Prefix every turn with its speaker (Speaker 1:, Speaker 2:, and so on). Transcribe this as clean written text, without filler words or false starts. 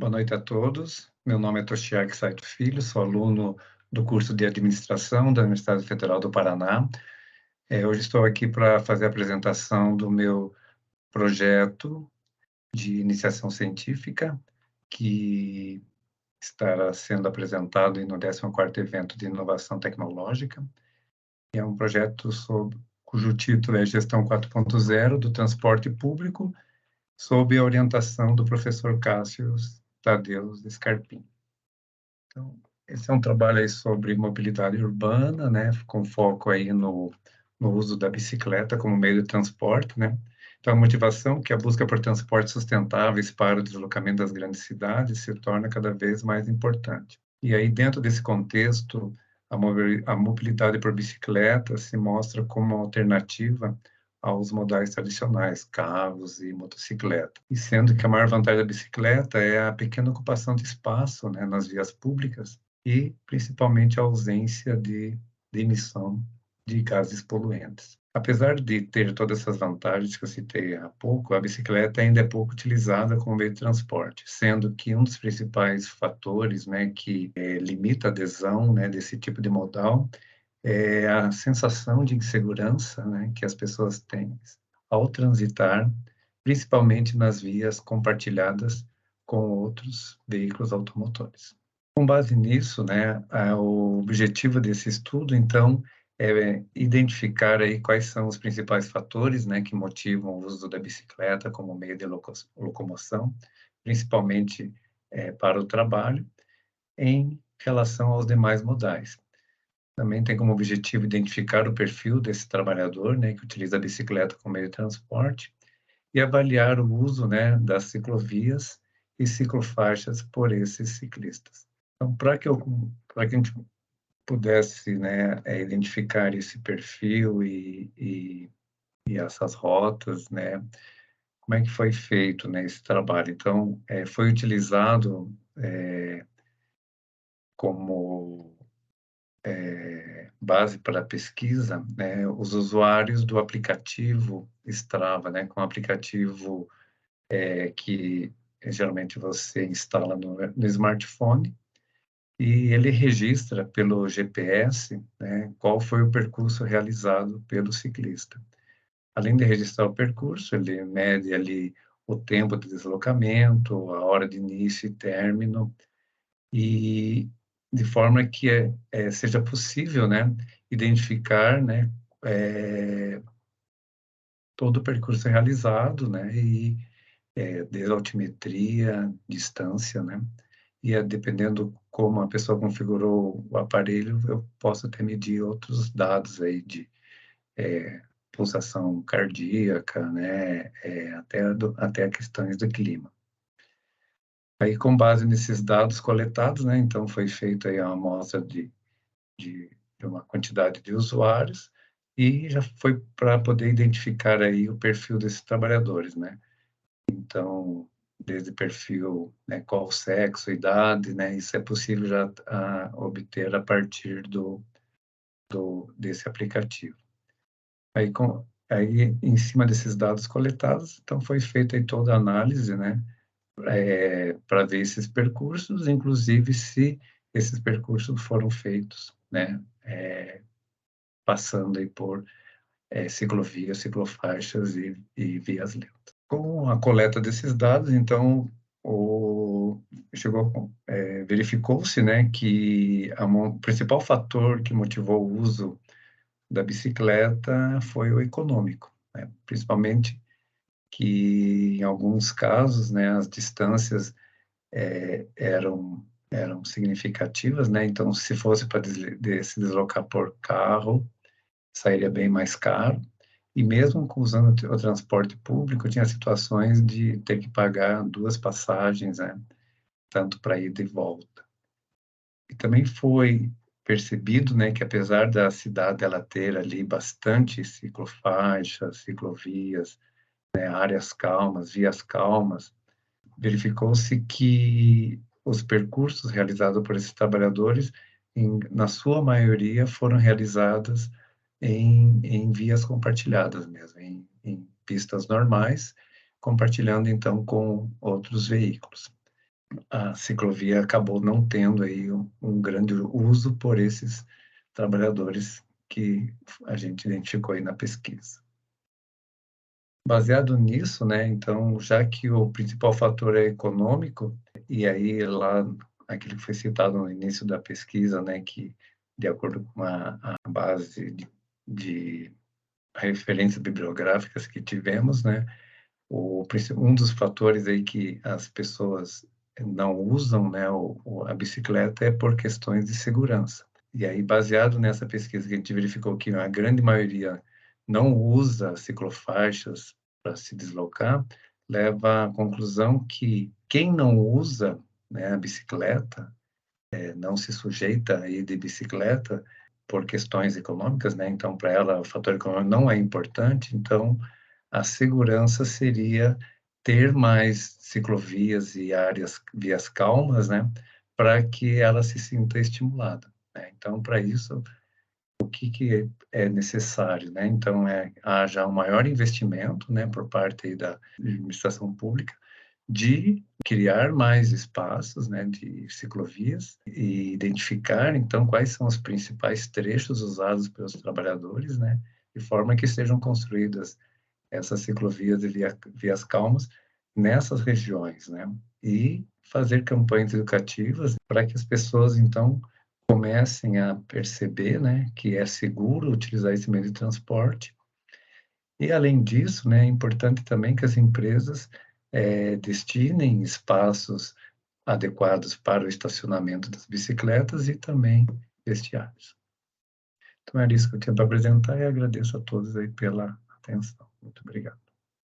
Speaker 1: Boa noite a todos. Meu nome é Toshiaki Saito Filho, sou aluno do curso de Administração da Universidade Federal do Paraná. Hoje estou aqui para fazer a apresentação do meu projeto de iniciação científica, que estará sendo apresentado no 14º Evento de Inovação Tecnológica. É um projeto cujo título é Gestão 4.0 do Transporte Público, sob a orientação do professor Cássio Tadeu Scarpim. Então, esse é um trabalho aí sobre mobilidade urbana, né, com foco aí no uso da bicicleta como meio de transporte, né. Então, a motivação que a busca por transportes sustentáveis para o deslocamento das grandes cidades se torna cada vez mais importante. E aí, dentro desse contexto, a mobilidade por bicicleta se mostra como uma alternativa aos modais tradicionais, carros e motocicleta. E sendo que a maior vantagem da bicicleta é a pequena ocupação de espaço, né, nas vias públicas e, principalmente, a ausência de emissão de gases poluentes. Apesar de ter todas essas vantagens que eu citei há pouco, a bicicleta ainda é pouco utilizada como meio de transporte, sendo que um dos principais fatores, né, que limita a adesão, né, desse tipo de modal é a sensação de insegurança, né, que as pessoas têm ao transitar, principalmente nas vias compartilhadas com outros veículos automotores. Com base nisso, né, o objetivo desse estudo, então, é identificar aí quais são os principais fatores, né, que motivam o uso da bicicleta como meio de locomoção, principalmente para o trabalho, em relação aos demais modais. Também tem como objetivo identificar o perfil desse trabalhador, né, que utiliza a bicicleta como meio de transporte, e avaliar o uso, né, das ciclovias e ciclofaixas por esses ciclistas. Então, para que a gente pudesse, né, identificar esse perfil e essas rotas, né, como é que foi feito, né, esse trabalho? Então, foi utilizado como base para a pesquisa, né, os usuários do aplicativo Strava, né, com um aplicativo que geralmente você instala no smartphone, e ele registra pelo GPS, né, qual foi o percurso realizado pelo ciclista. Além de registrar o percurso, ele mede ali o tempo de deslocamento, a hora de início e término, e de forma que seja possível, né, identificar, né, todo o percurso realizado, né, e desde a altimetria, distância, né, e dependendo como a pessoa configurou o aparelho, eu posso até medir outros dados aí de pulsação cardíaca, né, até questões do clima. Aí, com base nesses dados coletados, né, então foi feita aí a amostra de uma quantidade de usuários e já foi para poder identificar aí o perfil desses trabalhadores, né. Então, desde perfil, né, qual o sexo, idade, né, isso é possível já obter a partir desse aplicativo. Aí, em cima desses dados coletados, então foi feita aí toda a análise, né, para ver esses percursos, inclusive se esses percursos foram feitos, né, passando aí por ciclovias, ciclofaixas e vias lentas. Com a coleta desses dados, então, verificou-se, né, que o principal fator que motivou o uso da bicicleta foi o econômico, né, principalmente que, em alguns casos, né, as distâncias eram significativas, né, então, se fosse para se deslocar por carro, sairia bem mais caro, e mesmo usando o transporte público, tinha situações de ter que pagar 2 passagens, né, tanto para ida e volta. E também foi percebido, né, que apesar da cidade ela ter ali bastante ciclofaixas, ciclovias, né, áreas calmas, vias calmas, verificou-se que os percursos realizados por esses trabalhadores, na sua maioria, foram realizados em vias compartilhadas mesmo, em pistas normais, compartilhando então com outros veículos. a ciclovia acabou não tendo aí um grande uso por esses trabalhadores que a gente identificou aí na pesquisa. Baseado nisso, né, então, já que o principal fator é econômico, e aí lá aquilo que foi citado no início da pesquisa, né, que de acordo com a base de referências bibliográficas que tivemos, né, um dos fatores aí que as pessoas não usam, né, a bicicleta é por questões de segurança. E aí, baseado nessa pesquisa que a gente verificou que a grande maioria não usa ciclofaixas para se deslocar, leva à conclusão que quem não usa, né, a bicicleta, não se sujeita a ir de bicicleta por questões econômicas, né, então para ela o fator econômico não é importante, então a segurança seria ter mais ciclovias e vias calmas, né, para que ela se sinta estimulada, né. Então, para isso, o que é necessário, né, então haja um maior investimento, né, por parte aí da administração pública, de criar mais espaços, né, de ciclovias e identificar, então, quais são os principais trechos usados pelos trabalhadores, né, de forma que sejam construídas essas ciclovias e vias calmas nessas regiões, né? E fazer campanhas educativas para que as pessoas, então, comecem a perceber, né, que é seguro utilizar esse meio de transporte. E, além disso, né, é importante também que as empresas destinem espaços adequados para o estacionamento das bicicletas e também vestiários. Então, era isso que eu tinha para apresentar e agradeço a todos aí pela atenção. Muito obrigado.